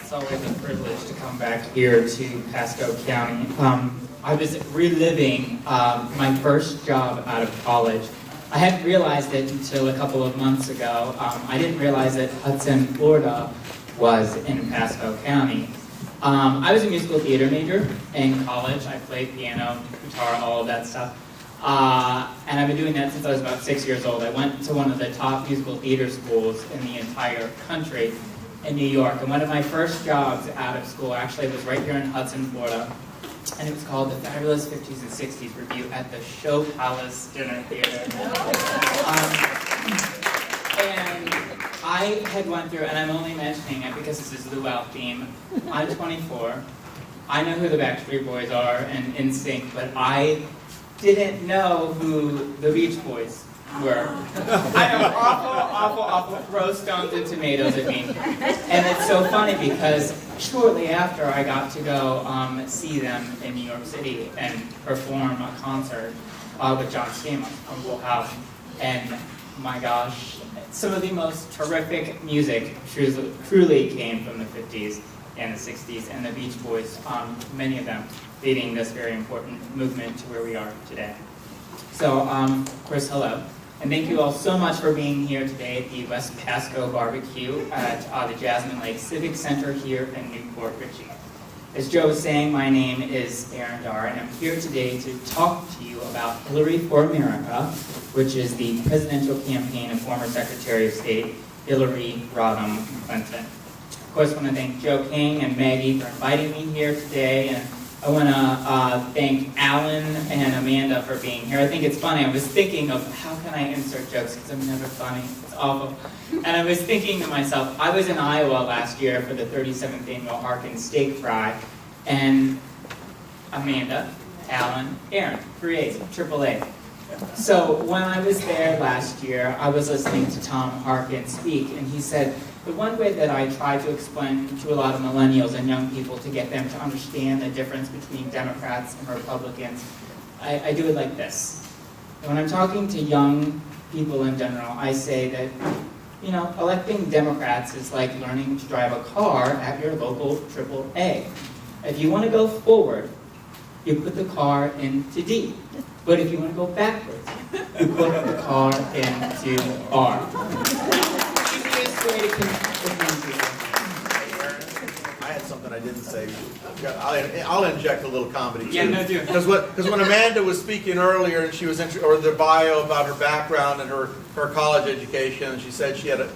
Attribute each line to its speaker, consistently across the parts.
Speaker 1: It's always a privilege to come back here to Pasco County. I was reliving my first job out of college. I hadn't realized it until a couple of months ago. I didn't realize that Hudson, Florida was in Pasco County. I was a musical theater major in college. I played piano, guitar, all of that stuff. And I've been doing that since I was about 6 years old. I went to one of the top musical theater schools in the entire country in New York. And one of my first jobs out of school actually was right here in Hudson, Florida. And it was called the Fabulous 50s and 60s Review at the Show Palace Dinner Theater. And I had went through, and I'm only mentioning it because this is the luau theme. I'm 24. I know who the Backstreet Boys are and NSYNC, but I didn't know who the Beach Boys were. I know, awful, throw stones and tomatoes at me. And it's so funny because shortly after I got to go see them in New York City and perform a concert with John Stamos from Full House. And my gosh, some of the most terrific music truly came from the 50s and the 60s, and the Beach Boys, many of them leading this very important movement to where we are today. So, of course, hello. And thank you all so much for being here today at the West Pasco BBQ at the Jasmine Lake Civic Center here in Newport Richey. As Joe was saying, my name is Aaron Darr, and I'm here today to talk to you about Hillary for America, which is the presidential campaign of former Secretary of State Hillary Rodham Clinton. Of course, I want to thank Joe King and Maggie for inviting me here today, and I want to thank Alan and Amanda for being here. I think it's funny. I was thinking of how can I insert jokes because I'm never funny. It's awful. And I was thinking to myself, I was in Iowa last year for the 37th annual Harkin Steak Fry, and Amanda, Alan, Aaron, 3 A's, triple A. So when I was there last year, I was listening to Tom Harkin speak, and he said, the one way that I try to explain to a lot of millennials and young people to get them to understand the difference between Democrats and Republicans, I do it like this. And when I'm talking to young people in general, I say that, you know, electing Democrats is like learning to drive a car at your local AAA. If you want to go forward, you put the car into D. But if you want to go backwards, you put the car into R.
Speaker 2: I had something I didn't say. I'll inject a little comedy too.
Speaker 1: Yeah, no, do.
Speaker 2: Because when Amanda was speaking earlier, and she was or the bio about her background and her college education, and she said she got a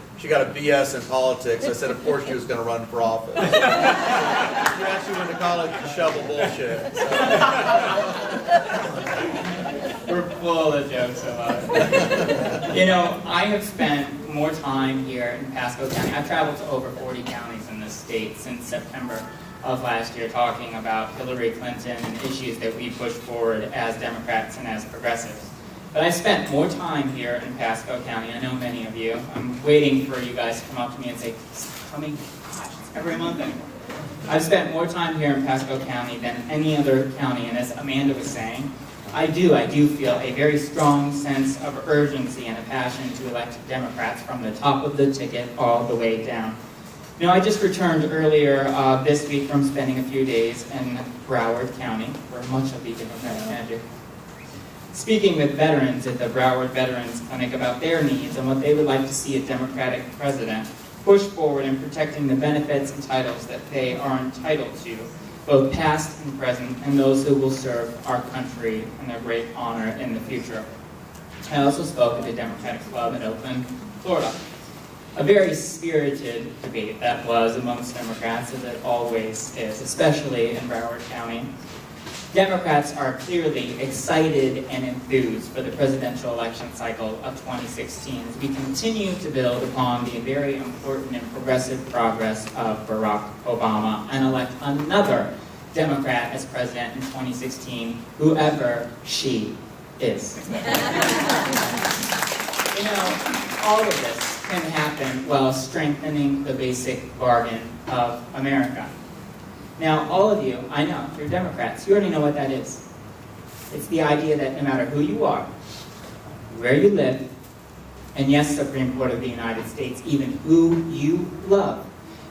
Speaker 2: BS in politics. I said, of course, she was going to run for office. She actually went to college to shovel bullshit.
Speaker 1: We're full of jokes about it. You know, I have spent more time here in Pasco County. I've traveled to over 40 counties in this state since September of last year talking about Hillary Clinton and issues that we push forward as Democrats and as progressives. But I've spent more time here in Pasco County. I know many of you. I'm waiting for you guys to come up to me and say, it's coming, gosh, it's every month anymore. I've spent more time here in Pasco County than any other county, and as Amanda was saying, I do feel a very strong sense of urgency and a passion to elect Democrats from the top of the ticket all the way down. You know, I just returned earlier this week from spending a few days in Broward County, where much of the Democratic magic. Speaking with veterans at the Broward Veterans Clinic about their needs and what they would like to see a Democratic president push forward in protecting the benefits and titles that they are entitled to, both past and present, and those who will serve our country in a great honor in the future. I also spoke at the Democratic Club in Oakland, Florida. A very spirited debate that was amongst Democrats, as it always is, especially in Broward County. Democrats are clearly excited and enthused for the presidential election cycle of 2016 as we continue to build upon the very important and progressive progress of Barack Obama and elect another Democrat as president in 2016, whoever she is. You know, all of this can happen while strengthening the basic bargain of America. Now, all of you, I know, you're Democrats, you already know what that is. It's the idea that no matter who you are, where you live, and yes, Supreme Court of the United States, even who you love,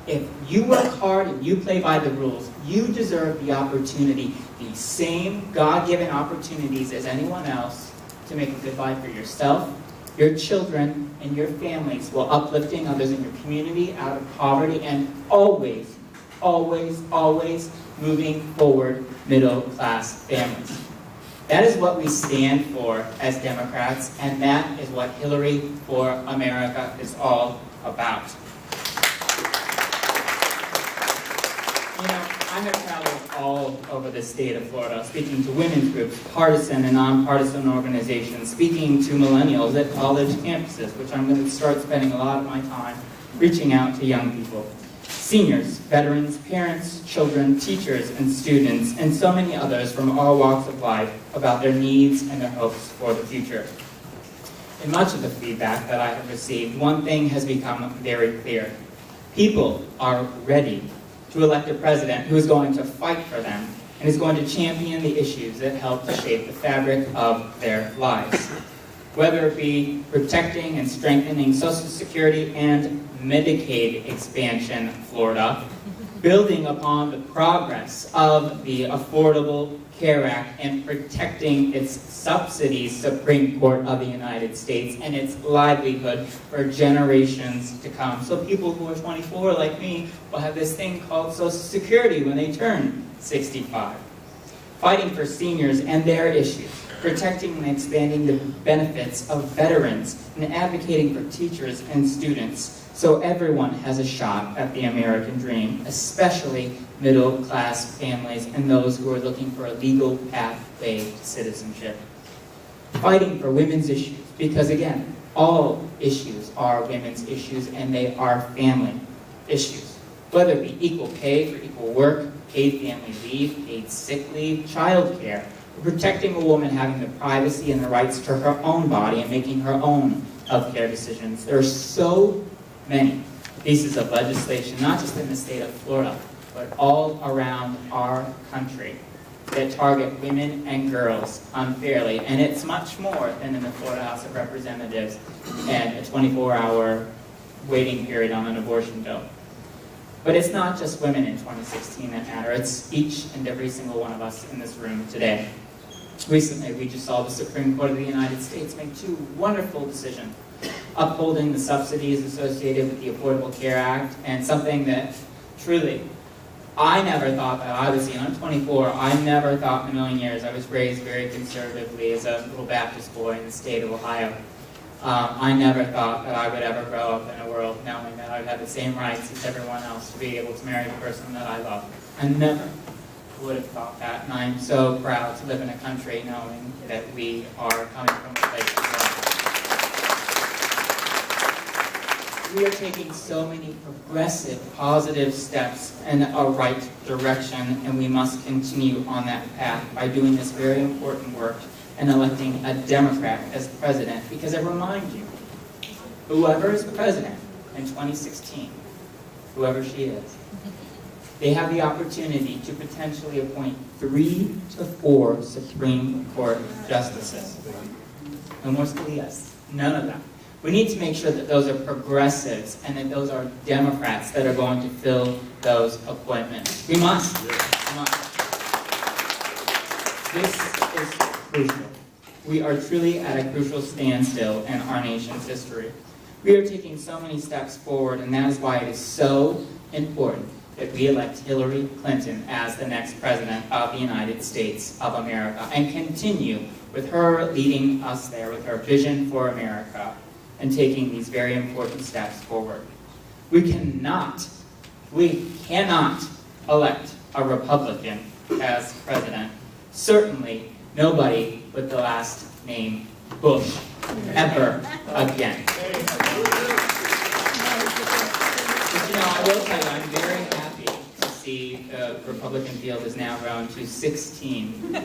Speaker 1: If you work hard and you play by the rules, you deserve the opportunity, the same God-given opportunities as anyone else, to make a good life for yourself, your children, and your families, while uplifting others in your community out of poverty, and always, always, always moving forward middle-class families. That is what we stand for as Democrats, and that is what Hillary for America is all about. You know, I have traveled all over the state of Florida, speaking to women's groups, partisan and nonpartisan organizations, speaking to millennials at college campuses, which I'm going to start spending a lot of my time reaching out to young people. Seniors, veterans, parents, children, teachers, and students, and so many others from all walks of life about their needs and their hopes for the future. In much of the feedback that I have received, one thing has become very clear. People are ready to elect a president who is going to fight for them and is going to champion the issues that help to shape the fabric of their lives. Whether it be protecting and strengthening Social Security and Medicaid expansion in Florida, building upon the progress of the Affordable Care Act and protecting its subsidies, Supreme Court of the United States, and its livelihood for generations to come. So people who are 24 like me will have this thing called Social Security when they turn 65. Fighting for seniors and their issues, protecting and expanding the benefits of veterans, and advocating for teachers and students so everyone has a shot at the American dream, especially middle-class families and those who are looking for a legal pathway to citizenship. Fighting for women's issues, because again, all issues are women's issues and they are family issues. Whether it be equal pay for equal work, paid family leave, paid sick leave, child care, protecting a woman having the privacy and the rights to her own body and making her own healthcare decisions. There are so many pieces of legislation, not just in the state of Florida, but all around our country that target women and girls unfairly. And it's much more than in the Florida House of Representatives and a 24-hour waiting period on an abortion bill. But it's not just women in 2016 that matter. It's each and every single one of us in this room today. Recently, we just saw the Supreme Court of the United States make two wonderful decisions, upholding the subsidies associated with the Affordable Care Act, and something that truly, I never thought that I was, I'm 24, I never thought in a million years. I was raised very conservatively as a little Baptist boy in the state of Ohio. I never thought that I would ever grow up in a world knowing that I would have the same rights as everyone else to be able to marry the person that I love. I never would have thought that, and I'm so proud to live in a country knowing that we are coming from a place of love. We are taking so many progressive, positive steps in a right direction, and we must continue on that path by doing this very important work and electing a Democrat as president, because I remind you, whoever is president in 2016, whoever she is, they have the opportunity to potentially appoint 3 to 4 Supreme Court justices. No more Scalias, none of them. We need to make sure that those are progressives and that those are Democrats that are going to fill those appointments. We must. We must. This is crucial. We are truly at a crucial standstill in our nation's history. We are taking so many steps forward, and that is why it is so important that we elect Hillary Clinton as the next president of the United States of America and continue with her leading us there with her vision for America and taking these very important steps forward. We cannot elect a Republican as president. Certainly nobody with the last name Bush ever again. But I will tell you, I'm very happy to see the Republican field has now grown to 16.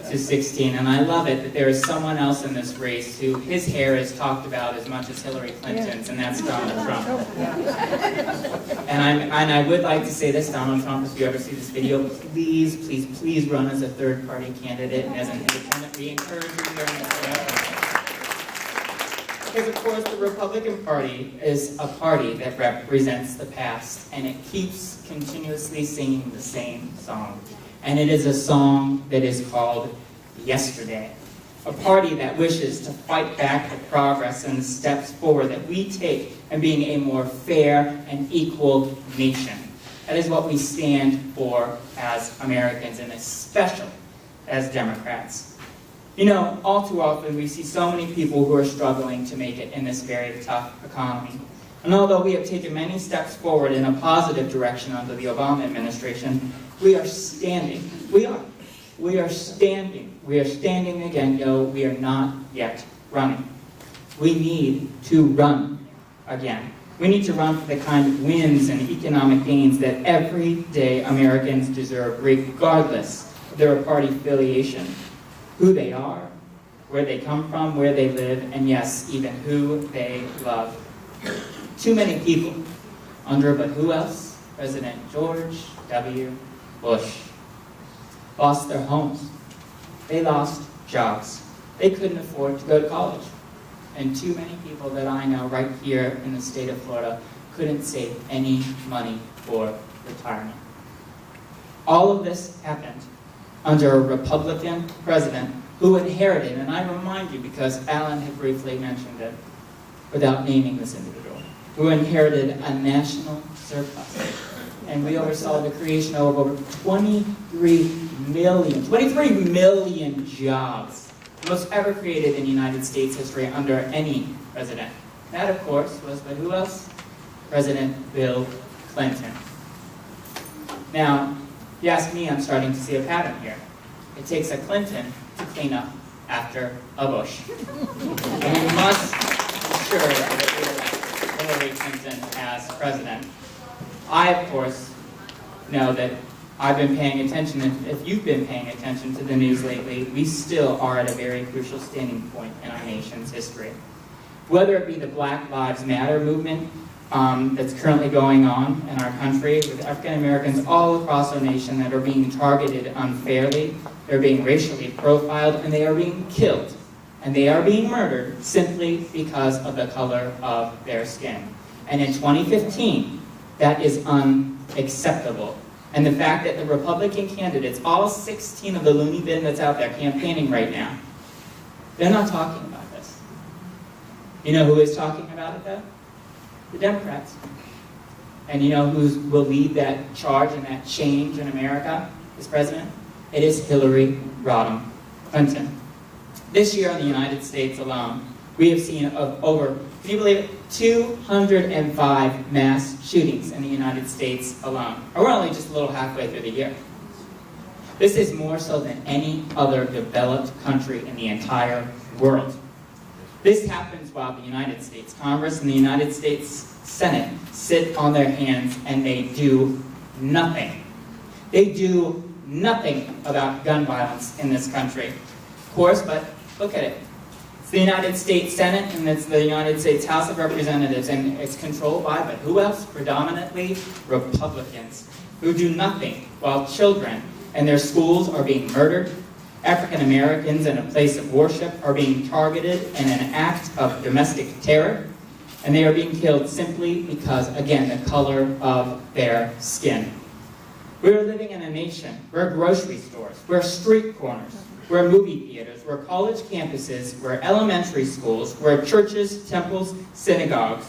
Speaker 1: And I love it that there is someone else in this race who his hair is talked about as much as Hillary Clinton's, and that's Donald Trump. And I would like to say this, Donald Trump, if you ever see this video, please, please, please run as a third-party candidate and as an independent. We encourage you during this. Because, of course, the Republican Party is a party that represents the past, and it keeps continuously singing the same song. And it is a song that is called Yesterday. A party that wishes to fight back the progress and the steps forward that we take in being a more fair and equal nation. That is what we stand for as Americans, and especially as Democrats. You know, all too often we see so many people who are struggling to make it in this very tough economy. And although we have taken many steps forward in a positive direction under the Obama administration, we are standing. We are standing. We are standing again, though we are not yet running. We need to run again. We need to run for the kind of wins and economic gains that everyday Americans deserve, regardless of their party affiliation, who they are, where they come from, where they live, and yes, even who they love. Too many people under, but who else? President George W. Bush lost their homes. They lost jobs. They couldn't afford to go to college. And too many people that I know right here in the state of Florida couldn't save any money for retirement. All of this happened under a Republican president who inherited, and I remind you because Alan had briefly mentioned it without naming this individual, who inherited a national surplus. And we oversaw the creation of over 23 million jobs, the most ever created in United States history under any president. That, of course, was by who else? President Bill Clinton. Now, if you ask me, I'm starting to see a pattern here. It takes a Clinton to clean up after a Bush. And we must ensure that we elect Hillary Clinton as president. I, of course, know that I've been paying attention, and if you've been paying attention to the news lately, we still are at a very crucial standing point in our nation's history. Whether it be the Black Lives Matter movement that's currently going on in our country, with African Americans all across our nation that are being targeted unfairly, they're being racially profiled, and they are being killed. And they are being murdered simply because of the color of their skin. And in 2015, that is unacceptable. And the fact that the Republican candidates, all 16 of the loony bin that's out there campaigning right now, they're not talking about this. You know who is talking about it, though? The Democrats. And you know who will lead that charge and that change in America as president? It is Hillary Rodham Clinton. This year in the United States alone, we have seen over, can you believe it, 205 mass shootings in the United States alone. Or we're only just a little halfway through the year. This is more so than any other developed country in the entire world. This happens while the United States Congress and the United States Senate sit on their hands and they do nothing. They do nothing about gun violence in this country. Of course, but look at it. It's the United States Senate and it's the United States House of Representatives, and it's controlled by, but who else? Predominantly Republicans, who do nothing while children in their schools are being murdered, African Americans in a place of worship are being targeted in an act of domestic terror, and they are being killed simply because, again, the color of their skin. We are living in a nation where grocery stores, where street corners, where movie theaters, where college campuses, where elementary schools, where churches, temples, synagogues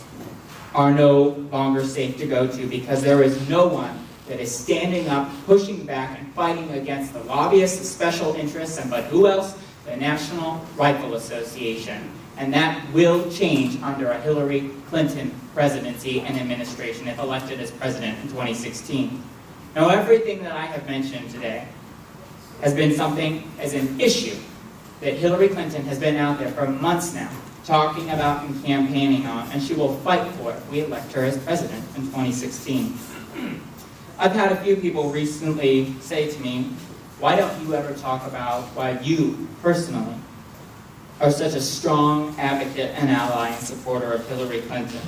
Speaker 1: are no longer safe to go to because there is no one that is standing up, pushing back, and fighting against the lobbyists, the special interests, and but who else? The National Rifle Association. And that will change under a Hillary Clinton presidency and administration if elected as president in 2016. Now, everything that I have mentioned today has been something as an issue that Hillary Clinton has been out there for months now talking about and campaigning on, and she will fight for if we elect her as president in 2016. I've had a few people recently say to me, why don't you ever talk about why you personally are such a strong advocate and ally and supporter of Hillary Clinton?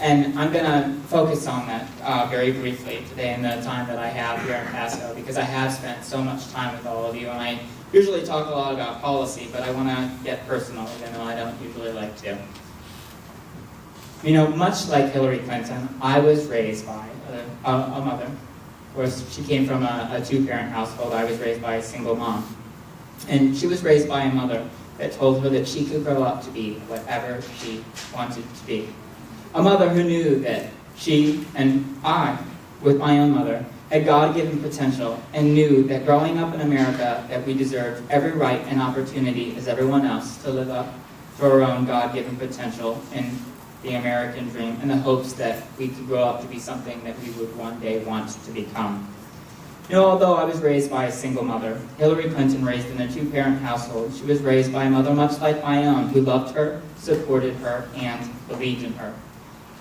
Speaker 1: And I'm going to focus on that very briefly today in the time that I have here in Pasco, because I have spent so much time with all of you, and I usually talk a lot about policy, but I want to get personal, even though I don't usually like to. You know, much like Hillary Clinton, I was raised by a mother. Of course, she came from a two-parent household. I was raised by a single mom. And she was raised by a mother that told her that she could grow up to be whatever she wanted to be. A mother who knew that she and I, with my own mother, had God-given potential and knew that growing up in America that we deserved every right and opportunity as everyone else to live up to our own God-given potential in the American dream and the hopes that we could grow up to be something that we would one day want to become. You know, although I was raised by a single mother, Hillary Clinton raised in a two-parent household, she was raised by a mother much like my own, who loved her, supported her, and believed in her.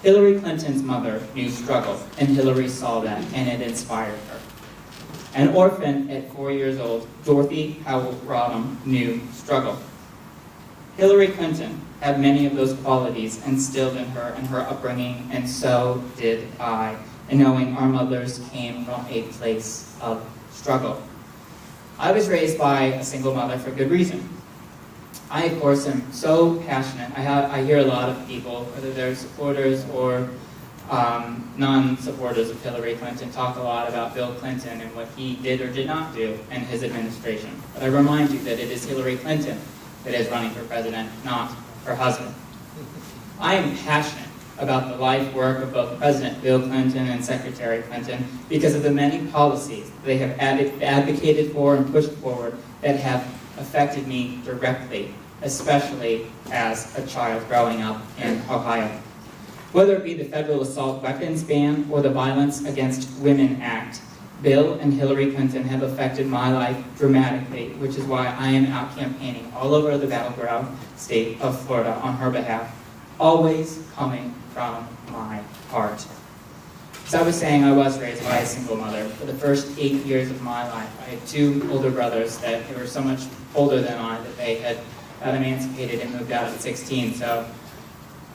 Speaker 1: Hillary Clinton's mother knew struggle, and Hillary saw that, and it inspired her. An orphan at 4 years old, Dorothy Howell Rodham knew struggle. Hillary Clinton had many of those qualities instilled in her upbringing, and so did I, and knowing our mothers came from a place of struggle. I was raised by a single mother for good reason. I, of course, am so passionate. I hear a lot of people, whether they're supporters or non-supporters of Hillary Clinton, talk a lot about Bill Clinton and what he did or did not do in his administration. But I remind you that it is Hillary Clinton that is running for president, not her husband. I am passionate about the life work of both President Bill Clinton and Secretary Clinton because of the many policies they have advocated for and pushed forward that have affected me directly, especially as a child growing up in Ohio. Whether it be the federal assault weapons ban or the Violence Against Women Act, Bill and Hillary Clinton have affected my life dramatically, which is why I am out campaigning all over the battleground state of Florida on her behalf, always coming from my heart. As I was saying, I was raised by a single mother. For the first 8 years of my life, I had two older brothers that were so much older than I that they had got emancipated and moved out at 16. So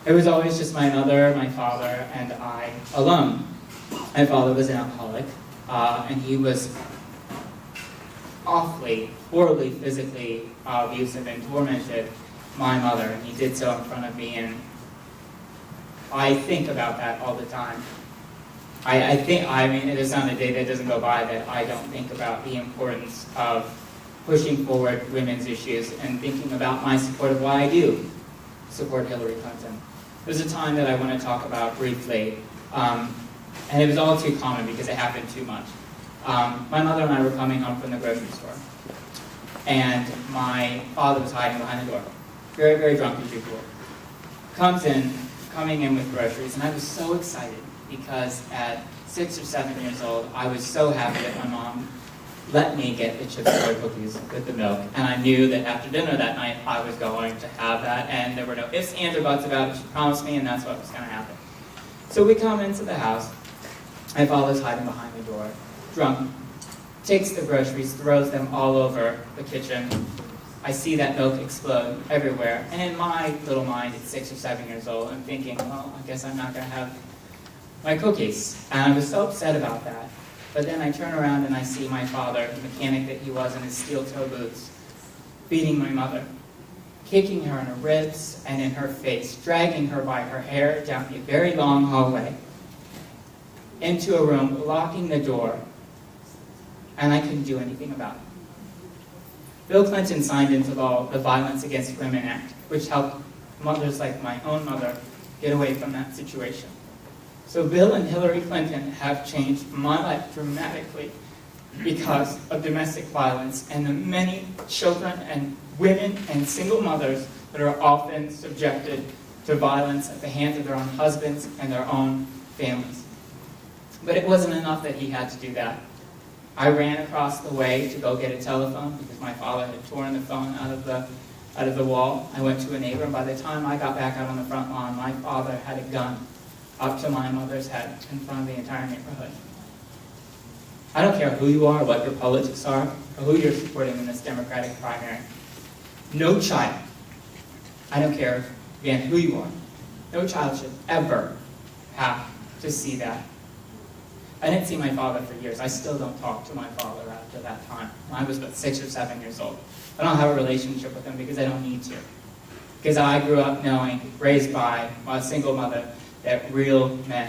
Speaker 1: it was always just my mother, my father, and I alone. My father was an alcoholic, and he was awfully, horribly physically abusive and tormented my mother, and he did so in front of me, and I think about that all the time. I mean, it is not a day that doesn't go by that I don't think about the importance of pushing forward women's issues and thinking about my support of why I do support Hillary Clinton. There's a time that I want to talk about briefly, and it was all too common because it happened too much. My mother and I were coming home from the grocery store, and my father was hiding behind the door, very, very drunk as usual. Coming in with groceries, and I was so excited because at 6 or 7 years old, I was so happy that my mom let me get the Chips Ahoy cookies with the milk, and I knew that after dinner that night, I was going to have that, and there were no ifs, ands, or buts about it. She promised me, and that's what was going to happen. So we come into the house. My father's hiding behind the door, drunk, takes the groceries, throws them all over the kitchen. I see that milk explode everywhere, and in my little mind at 6 or 7 years old, I'm thinking, well, I guess I'm not going to have my cookies. And I was so upset about that. But then I turn around and I see my father, the mechanic that he was in his steel-toe boots, beating my mother, kicking her in her ribs and in her face, dragging her by her hair down a very long hallway into a room, locking the door, and I couldn't do anything about it. Bill Clinton signed into law the Violence Against Women Act, which helped mothers like my own mother get away from that situation. So Bill and Hillary Clinton have changed my life dramatically because of domestic violence and the many children and women and single mothers that are often subjected to violence at the hands of their own husbands and their own families. But it wasn't enough that he had to do that. I ran across the way to go get a telephone because my father had torn the phone out of the wall. I went to a neighbor, and by the time I got back out on the front lawn, my father had a gun up to my mother's head in front of the entire neighborhood. I don't care who you are, what your politics are, or who you're supporting in this Democratic primary. No child, I don't care, again, who you are, no child should ever have to see that. I didn't see my father for years. I still don't talk to my father after that time. I was about 6 or 7 years old. I don't have a relationship with him because I don't need to. Because I grew up knowing, raised by a single mother, that real men